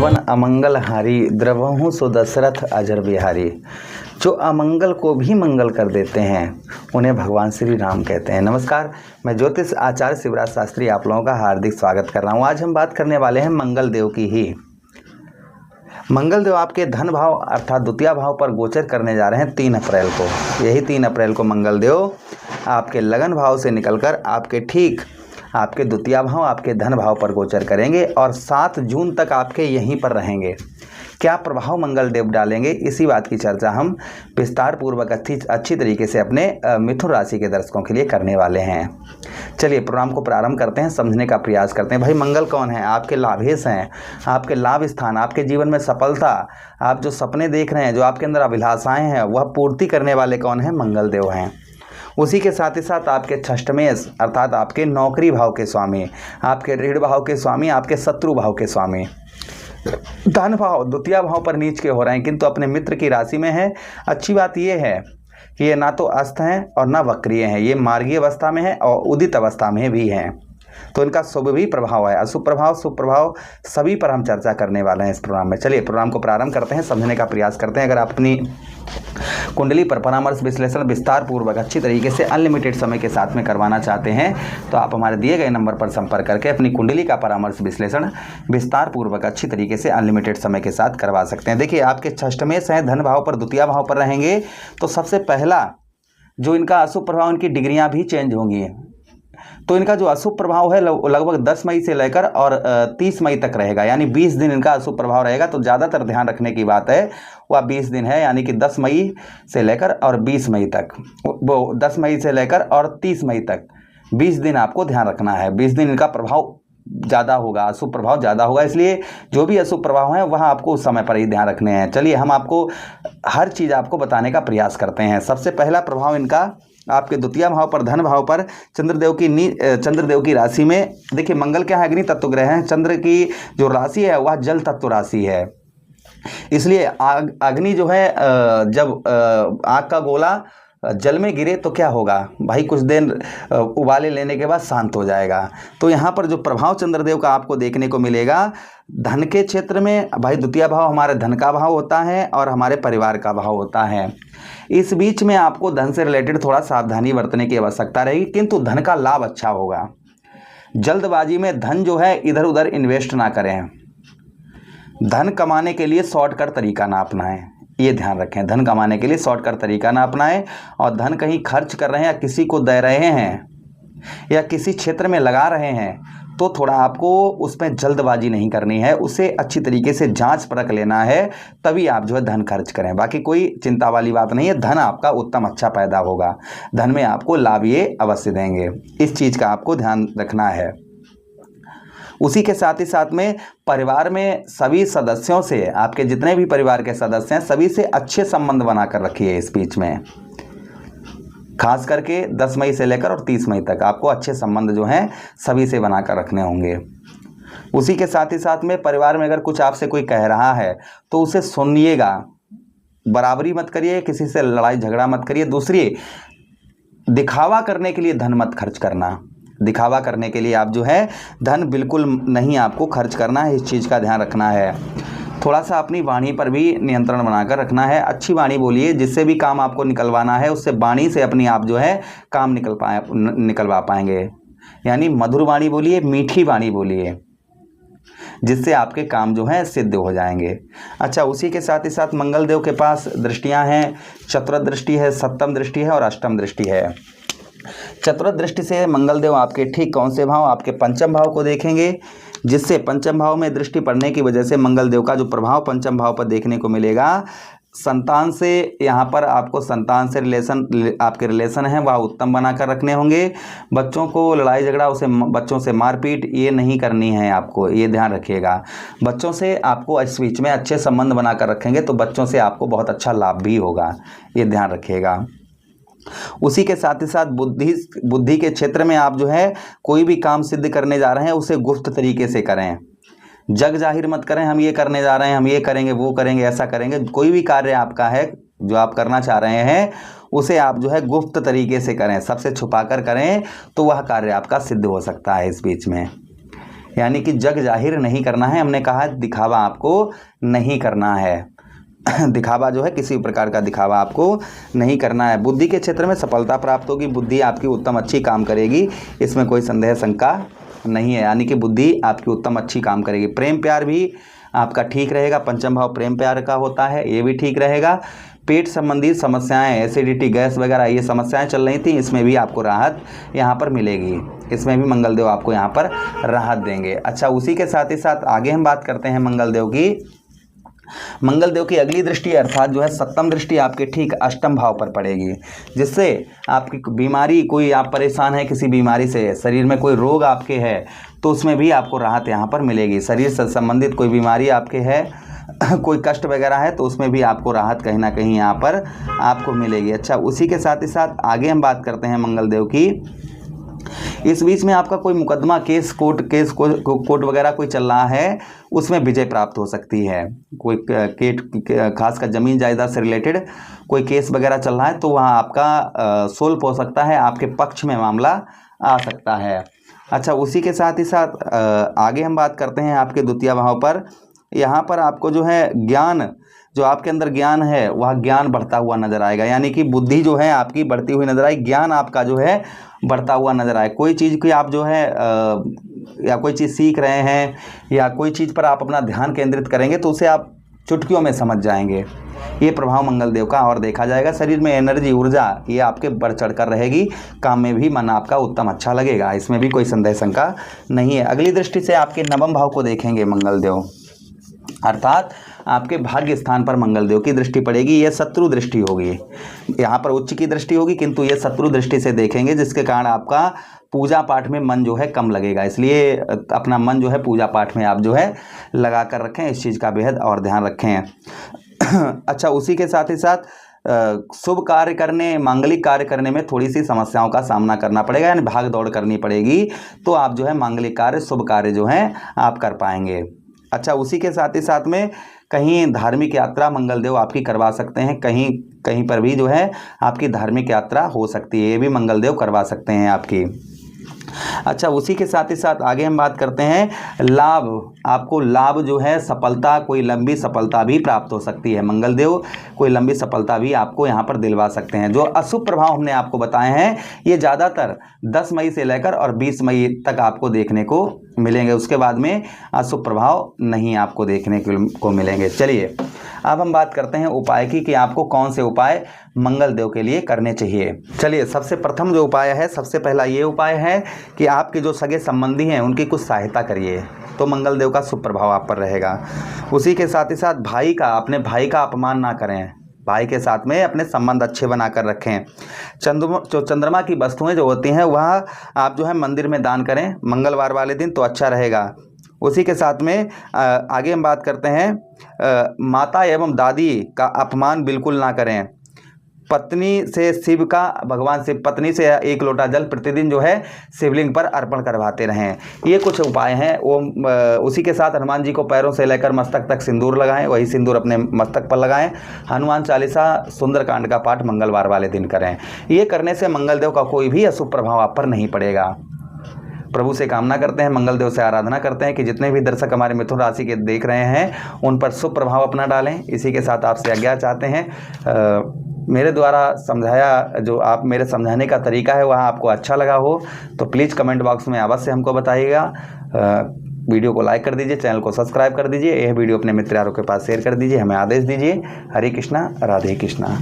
श्रवण अमंगल हारी द्रवहु सो दशरथ अजर बिहारी। जो अमंगल को भी मंगल कर देते हैं उन्हें भगवान श्री राम कहते हैं। नमस्कार, मैं ज्योतिष आचार्य शिवराज शास्त्री आप लोगों का हार्दिक स्वागत कर रहा हूं। आज हम बात करने वाले हैं मंगल देव की ही। मंगल देव आपके धन भाव अर्थात द्वितीय भाव पर गोचर करने जा रहे हैं 3 अप्रैल को। यही 3 अप्रैल को मंगल देव आपके लगन भाव से निकलकर आपके द्वितीय भाव आपके धन भाव पर गोचर करेंगे और 7 जून तक आपके यहीं पर रहेंगे। क्या प्रभाव मंगल देव डालेंगे, इसी बात की चर्चा हम विस्तार पूर्वक अच्छी तरीके से अपने मिथुन राशि के दर्शकों के लिए करने वाले हैं। चलिए प्रोग्राम को प्रारंभ करते हैं, समझने का प्रयास करते हैं। भाई मंगल कौन है? आपके लाभेश हैं, आपके लाभ स्थान, आपके जीवन में सफलता, आप जो सपने देख रहे हैं, जो आपके अंदर अभिलाषाएं हैं, वह पूर्ति करने वाले कौन हैं? मंगल देव हैं। उसी के साथ ही साथ आपके षष्ठमेश अर्थात आपके नौकरी भाव के स्वामी, आपके ऋण भाव के स्वामी, आपके शत्रु भाव के स्वामी, धन भाव द्वितीय भाव पर नीच के हो रहे हैं किंतु अपने मित्र की राशि में है। अच्छी बात यह है कि ये ना तो अस्त हैं और ना वक्रीय हैं, ये मार्गीय अवस्था में है और उदित अवस्था में भी हैं, तो इनका शुभ भी प्रभाव है, अशुभ प्रभाव, शुभ प्रभाव सभी पर हम चर्चा करने वाले हैं इस प्रोग्राम में। चलिए प्रोग्राम को प्रारंभ करते हैं, समझने का प्रयास करते हैं। अगर आप अपनी कुंडली पर परामर्श विश्लेषण विस्तार पूर्वक अच्छी तरीके से अनलिमिटेड समय के साथ में करवाना चाहते हैं तो आप हमारे दिए गए नंबर पर संपर्क करके अपनी कुंडली का परामर्श विश्लेषण विस्तार पूर्वक अच्छी तरीके से अनलिमिटेड समय के साथ करवा सकते हैं। देखिए आपके षष्ठमेश हैं, धन भाव पर द्वितीय भाव पर रहेंगे तो सबसे पहला जो इनका अशुभ प्रभाव, इनकी डिग्रियां भी चेंज होंगी। तो इनका जो अशुभ प्रभाव है लगभग 10 मई से लेकर और 30 मई तक रहेगा, यानी 20 दिन इनका अशुभ प्रभाव रहेगा। तो ज़्यादातर ध्यान रखने की बात है वह 20 दिन है, यानी कि 10 मई से लेकर और 20 मई तक, वो 10 मई से लेकर और 30 मई तक 20 दिन आपको ध्यान रखना है। 20 दिन इनका प्रभाव ज़्यादा होगा, अशुभ प्रभाव ज़्यादा होगा, इसलिए जो भी अशुभ प्रभाव है वह आपको उस समय पर ही ध्यान रखने हैं। चलिए हम आपको हर चीज़ आपको बताने का प्रयास करते हैं। सबसे पहला प्रभाव इनका आपके द्वितीय भाव पर धन भाव पर चंद्रदेव की राशि में। देखिए मंगल क्या है? अग्नि तत्व ग्रह है। चंद्र की जो राशि है वह जल तत्व राशि है, इसलिए अग्नि जो है जब आग का गोला जल में गिरे तो क्या होगा भाई? कुछ देर उबाले लेने के बाद शांत हो जाएगा। तो यहाँ पर जो प्रभाव चंद्रदेव का आपको देखने को मिलेगा धन के क्षेत्र में, भाई द्वितीय भाव हमारे धन का भाव होता है और हमारे परिवार का भाव होता है। इस बीच में आपको धन से रिलेटेड थोड़ा सावधानी बरतने की आवश्यकता रहेगी, किंतु धन का लाभ अच्छा होगा। जल्दबाजी में धन जो है इधर उधर इन्वेस्ट ना करें। धन कमाने के लिए शॉर्टकट तरीका ना अपनाएं, ये ध्यान रखें। धन कमाने के लिए शॉर्टकट तरीका ना अपनाएं और धन कहीं खर्च कर रहे हैं या किसी को दे रहे हैं या किसी क्षेत्र में लगा रहे हैं तो थोड़ा आपको उसमें जल्दबाजी नहीं करनी है, उसे अच्छी तरीके से जांच परख लेना है, तभी आप जो है धन खर्च करें। बाकी कोई चिंता वाली बात नहीं है, धन आपका उत्तम अच्छा पैदा होगा, धन में आपको लाभ ये अवश्य देंगे, इस चीज़ का आपको ध्यान रखना है। उसी के साथ ही साथ में परिवार में सभी सदस्यों से, आपके जितने भी परिवार के सदस्य हैं सभी से अच्छे संबंध बनाकर रखिए। इस बीच में खास करके 10 मई से लेकर और 30 मई तक आपको अच्छे संबंध जो हैं सभी से बनाकर रखने होंगे। उसी के साथ ही साथ में परिवार में अगर कुछ आपसे कोई कह रहा है तो उसे सुनिएगा, बराबरी मत करिए, किसी से लड़ाई झगड़ा मत करिए। दूसरी, दिखावा करने के लिए धन मत खर्च करना। दिखावा करने के लिए आप जो है धन बिल्कुल नहीं आपको खर्च करना है, इस चीज़ का ध्यान रखना है। थोड़ा सा अपनी वाणी पर भी नियंत्रण बनाकर रखना है। अच्छी वाणी बोलिए, जिससे भी काम आपको निकलवाना है उससे वाणी से अपनी आप जो है काम निकलवा पाएंगे। यानी मधुर वाणी बोलिए, मीठी वाणी बोलिए, जिससे आपके काम जो है सिद्ध हो जाएंगे। अच्छा, उसी के साथ ही साथ मंगल देव के पास दृष्टियां हैं, चतुर्थ दृष्टि है, सप्तम दृष्टि है और अष्टम दृष्टि है। चतुर्थ दृष्टि से मंगल देव आपके ठीक कौन से भाव? आपके पंचम भाव को देखेंगे, जिससे पंचम भाव में दृष्टि पड़ने की वजह से मंगल देव का जो प्रभाव पंचम भाव पर देखने को मिलेगा, संतान से, यहाँ पर आपको संतान से आपके रिलेशन है वह उत्तम बनाकर रखने होंगे। बच्चों को लड़ाई झगड़ा, बच्चों से मारपीट ये नहीं करनी है आपको, ये ध्यान रखिएगा। बच्चों से आपको इस बीच में अच्छे संबंध बनाकर रखेंगे तो बच्चों से आपको बहुत अच्छा लाभ भी होगा, ये ध्यान रखिएगा। उसी के साथ ही साथ बुद्धि के क्षेत्र में आप जो है कोई भी काम सिद्ध करने जा रहे हैं उसे गुप्त तरीके से करें, जग जाहिर मत करें हम ये करने जा रहे हैं, हम ये करेंगे, वो करेंगे, ऐसा करेंगे। कोई भी कार्य आपका है जो आप करना चाह रहे हैं उसे आप जो है गुप्त तरीके से करें, सबसे छुपा कर करें तो वह कार्य आपका सिद्ध हो सकता है इस बीच में। यानी कि जग जाहिर नहीं करना है। हमने कहा दिखावा आपको नहीं करना है। दिखावा जो है, किसी प्रकार का दिखावा आपको नहीं करना है। बुद्धि के क्षेत्र में सफलता प्राप्त होगी, बुद्धि आपकी उत्तम अच्छी काम करेगी, इसमें कोई संदेह शंका नहीं है। यानी कि बुद्धि आपकी उत्तम अच्छी काम करेगी। प्रेम प्यार भी आपका ठीक रहेगा, पंचम भाव प्रेम प्यार का होता है, ये भी ठीक रहेगा। पेट संबंधी समस्याएं, एसिडिटी, गैस वगैरह ये समस्याएं चल रही थी, इसमें भी आपको राहत यहाँ पर मिलेगी। इसमें भी मंगलदेव आपको यहाँ पर राहत देंगे। अच्छा, उसी के साथ ही साथ आगे हम बात करते हैं मंगलदेव की। मंगलदेव की अगली दृष्टि अर्थात जो है सप्तम दृष्टि आपके ठीक अष्टम भाव पर पड़ेगी, जिससे आपकी बीमारी, कोई आप परेशान है किसी बीमारी से, शरीर में कोई रोग आपके है, तो उसमें भी आपको राहत यहाँ पर मिलेगी। शरीर से संबंधित कोई बीमारी आपके है, कोई कष्ट वगैरह है, तो उसमें भी आपको राहत कहीं ना कहीं यहाँ पर आपको मिलेगी। अच्छा, उसी के साथ ही साथ आगे हम बात करते हैं मंगलदेव की। इस बीच में आपका कोई मुकदमा, कोर्ट वगैरह कोई चल रहा है, उसमें विजय प्राप्त हो सकती है। कोई खासकर ज़मीन जायदाद से रिलेटेड कोई केस वगैरह चल रहा है, तो वहाँ आपका सोल्व हो सकता है, आपके पक्ष में मामला आ सकता है। अच्छा, उसी के साथ ही साथ आगे हम बात करते हैं आपके द्वितीय भाव पर। यहाँ पर आपको जो है ज्ञान, जो आपके अंदर ज्ञान है वह ज्ञान बढ़ता हुआ नजर आएगा। यानी कि बुद्धि जो है आपकी बढ़ती हुई नजर आएगी, ज्ञान आपका जो है बढ़ता हुआ नजर आए। कोई चीज़ की आप जो है या कोई चीज़ सीख रहे हैं या कोई चीज़ पर आप अपना ध्यान केंद्रित करेंगे तो उसे आप चुटकियों में समझ जाएंगे। ये प्रभाव मंगलदेव का और देखा जाएगा। शरीर में एनर्जी, ऊर्जा ये आपके बढ़ चढ़ कर रहेगी। काम में भी मन आपका उत्तम अच्छा लगेगा, इसमें भी कोई संदेह शंका नहीं है। अगली दृष्टि से आपके नवम भाव को देखेंगे मंगलदेव, अर्थात आपके भाग्य स्थान पर मंगलदेव की दृष्टि पड़ेगी। यह शत्रु दृष्टि होगी, यहाँ पर उच्च की दृष्टि होगी, किंतु ये शत्रु दृष्टि से देखेंगे, जिसके कारण आपका पूजा पाठ में मन जो है कम लगेगा। इसलिए अपना मन जो है पूजा पाठ में आप जो है लगा कर रखें, इस चीज़ का बेहद और ध्यान रखें। अच्छा, उसी के साथ ही साथ शुभ कार्य करने, मांगलिक कार्य करने में थोड़ी सी समस्याओं का सामना करना पड़ेगा, यानी भाग दौड़ करनी पड़ेगी, तो आप जो है मांगलिक कार्य, शुभ कार्य जो है आप कर पाएंगे। अच्छा, उसी के साथ ही साथ में कहीं धार्मिक यात्रा मंगलदेव आपकी करवा सकते हैं, कहीं कहीं पर भी जो है आपकी धार्मिक यात्रा हो सकती है, ये भी मंगलदेव करवा सकते हैं आपकी। अच्छा, उसी के साथ ही साथ आगे हम बात करते हैं लाभ। आपको लाभ जो है, सफलता, कोई लंबी सफलता भी प्राप्त हो सकती है। मंगलदेव कोई लंबी सफलता भी आपको यहाँ पर दिलवा सकते हैं। जो अशुभ प्रभाव हमने आपको बताए हैं, ये ज़्यादातर 10 मई से लेकर और 20 मई तक आपको देखने को मिलेंगे। उसके बाद में अशुभ प्रभाव नहीं आपको देखने को मिलेंगे। चलिए, अब हम बात करते हैं उपाय की, कि आपको कौन से उपाय मंगलदेव के लिए करने चाहिए। चलिए, सबसे प्रथम जो उपाय है, सबसे पहला ये उपाय है कि आपके जो सगे संबंधी हैं उनकी कुछ सहायता करिए, तो मंगलदेव का शुभ प्रभाव आप पर रहेगा। उसी के साथ ही साथ अपने भाई का अपमान ना करें, भाई के साथ में अपने संबंध अच्छे बनाकर रखें। चंद्रमा की वस्तुएं जो होती हैं वह आप जो है मंदिर में दान करें मंगलवार वाले दिन, तो अच्छा रहेगा। उसी के साथ में आगे हम बात करते हैं माता एवं दादी का अपमान बिल्कुल ना करें। पत्नी से शिव का, भगवान से पत्नी से 1 लोटा जल प्रतिदिन जो है शिवलिंग पर अर्पण करवाते रहें। ये कुछ उपाय हैं। उसी के साथ हनुमान जी को पैरों से लेकर मस्तक तक सिंदूर लगाएं, वही सिंदूर अपने मस्तक पर लगाएं। हनुमान चालीसा, सुंदरकांड का पाठ मंगलवार वाले दिन करें। ये करने से मंगलदेव का कोई भी अशुभ प्रभाव आप पर नहीं पड़ेगा। प्रभु से कामना करते हैं, मंगलदेव से आराधना करते हैं कि जितने भी दर्शक हमारे मिथुन राशि के देख रहे हैं उन पर शुभ प्रभाव अपना डालें। इसी के साथ आपसे आज्ञा चाहते हैं। मेरे द्वारा समझाया, जो आप मेरे समझाने का तरीका है वह आपको अच्छा लगा हो तो प्लीज़ कमेंट बॉक्स में अवश्य हमको बताइएगा। वीडियो को लाइक कर दीजिए, चैनल को सब्सक्राइब कर दीजिए, यह वीडियो अपने मित्र यारों के पास शेयर कर दीजिए, हमें आदेश दीजिए। हरे कृष्णा, राधे कृष्णा।